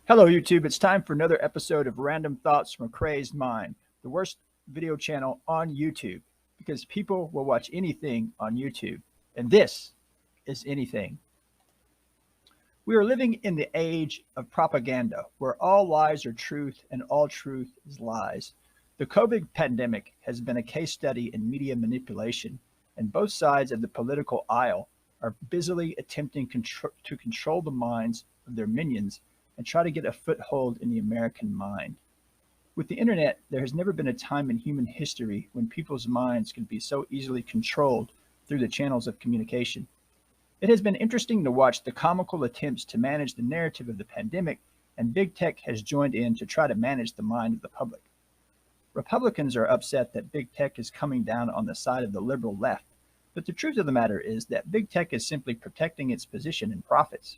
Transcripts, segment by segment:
Hello, YouTube. It's time for another episode of Random Thoughts from a Crazed Mind, the worst video channel on YouTube, because people will watch anything on YouTube. And this is anything. We are living in the age of propaganda, where all lies are truth and all truth is lies. The COVID pandemic has been a case study in media manipulation, and both sides of the political aisle are busily attempting to control the minds of their minions and try to get a foothold in the American mind. With the internet, there has never been a time in human history when people's minds can be so easily controlled through the channels of communication. It has been interesting to watch the comical attempts to manage the narrative of the pandemic, and big tech has joined in to try to manage the mind of the public. Republicans are upset that big tech is coming down on the side of the liberal left, but the truth of the matter is that big tech is simply protecting its position and profits.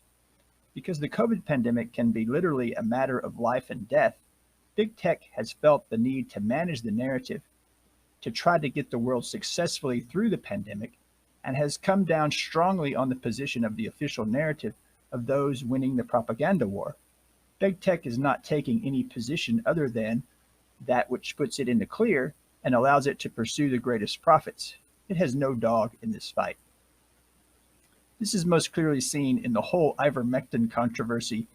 Because the COVID pandemic can be literally a matter of life and death, big tech has felt the need to manage the narrative to try to get the world successfully through the pandemic, and has come down strongly on the position of the official narrative of those winning the propaganda war. Big tech is not taking any position other than that which puts it in the clear and allows it to pursue the greatest profits. It has no dog in this fight. This is most clearly seen in the whole ivermectin controversy,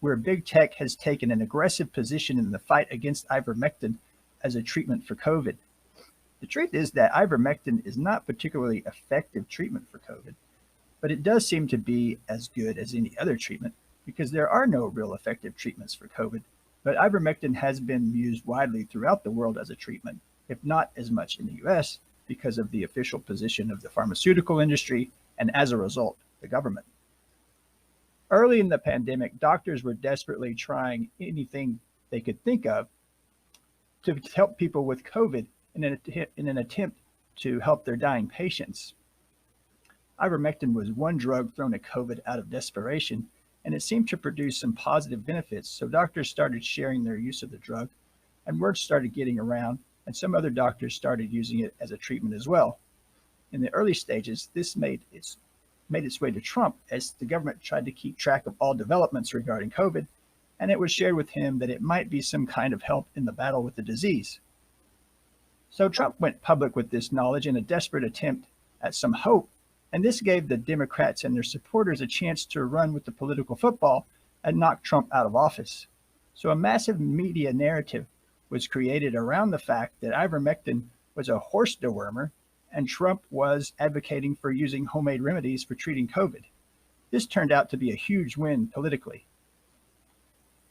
where big tech has taken an aggressive position in the fight against ivermectin as a treatment for COVID. The truth is that ivermectin is not particularly effective treatment for COVID, but it does seem to be as good as any other treatment because there are no real effective treatments for COVID, but ivermectin has been used widely throughout the world as a treatment, if not as much in the US, because of the official position of the pharmaceutical industry and as a result, the government. Early in the pandemic, doctors were desperately trying anything they could think of to help people with COVID in an attempt to help their dying patients. Ivermectin was one drug thrown at COVID out of desperation, and it seemed to produce some positive benefits, so doctors started sharing their use of the drug, and word started getting around, and some other doctors started using it as a treatment as well. In the early stages, this made its way to Trump as the government tried to keep track of all developments regarding COVID, and it was shared with him that it might be some kind of help in the battle with the disease. So Trump went public with this knowledge in a desperate attempt at some hope, and this gave the Democrats and their supporters a chance to run with the political football and knock Trump out of office. So a massive media narrative was created around the fact that ivermectin was a horse dewormer and Trump was advocating for using homemade remedies for treating COVID. This turned out to be a huge win politically.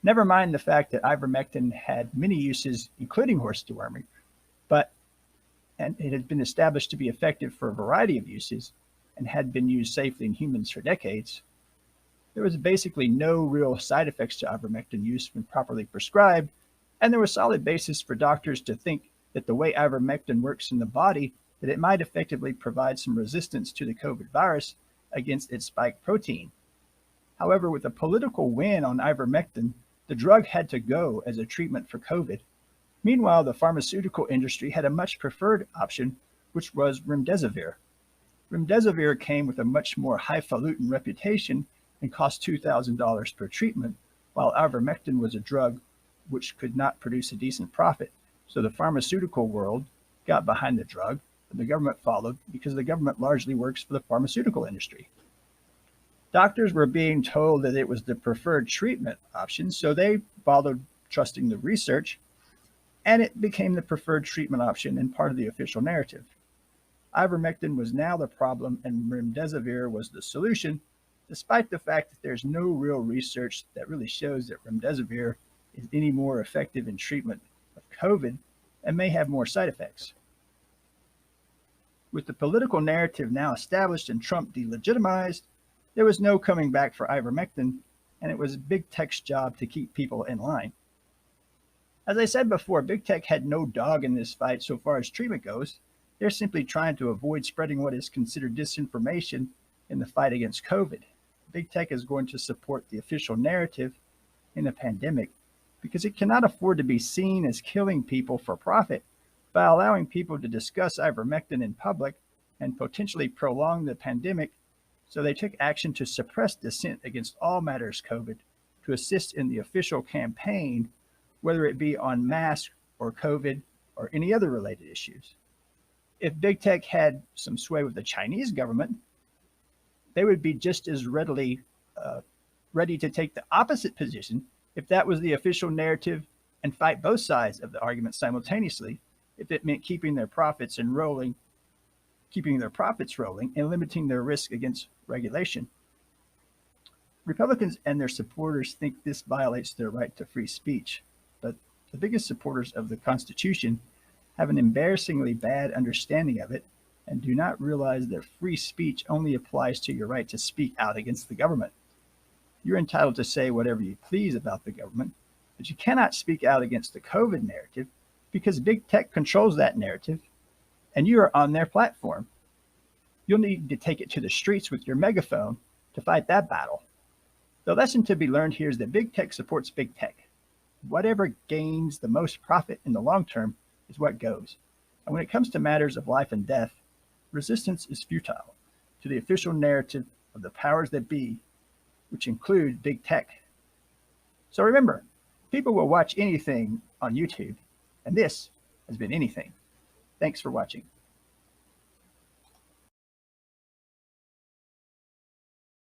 Never mind the fact that ivermectin had many uses, including horse deworming, and it had been established to be effective for a variety of uses and had been used safely in humans for decades. There was basically no real side effects to ivermectin use when properly prescribed, and there was solid basis for doctors to think that the way ivermectin works in the body, that it might effectively provide some resistance to the COVID virus against its spike protein. However, with a political win on ivermectin, the drug had to go as a treatment for COVID. Meanwhile, the pharmaceutical industry had a much preferred option, which was remdesivir. Remdesivir came with a much more highfalutin reputation and cost $2,000 per treatment, while ivermectin was a drug which could not produce a decent profit. So the pharmaceutical world got behind the drug, and the government followed because the government largely works for the pharmaceutical industry. Doctors were being told that it was the preferred treatment option, so they followed trusting the research, and it became the preferred treatment option and part of the official narrative. Ivermectin was now the problem and remdesivir was the solution, despite the fact that there's no real research that really shows that remdesivir is any more effective in treatment of COVID and may have more side effects. With the political narrative now established and Trump delegitimized, there was no coming back for ivermectin, and it was big tech's job to keep people in line. As I said before, big tech had no dog in this fight so far as treatment goes. They're simply trying to avoid spreading what is considered disinformation in the fight against COVID. Big tech is going to support the official narrative in the pandemic because it cannot afford to be seen as killing people for profit by allowing people to discuss ivermectin in public and potentially prolong the pandemic. So they took action to suppress dissent against all matters COVID, to assist in the official campaign, whether it be on masks or COVID or any other related issues. If big tech had some sway with the Chinese government, they would be just as ready to take the opposite position if that was the official narrative and fight both sides of the argument simultaneously, if it meant keeping their profits rolling and limiting their risk against regulation. Republicans and their supporters think this violates their right to free speech, but the biggest supporters of the Constitution have an embarrassingly bad understanding of it and do not realize that free speech only applies to your right to speak out against the government. You're entitled to say whatever you please about the government, but you cannot speak out against the COVID narrative because big tech controls that narrative and you are on their platform. You'll need to take it to the streets with your megaphone to fight that battle. The lesson to be learned here is that big tech supports big tech. Whatever gains the most profit in the long term is what goes. And when it comes to matters of life and death, resistance is futile to the official narrative of the powers that be, which include big tech. So remember, people will watch anything on YouTube, and this has been Anything. Thanks for watching.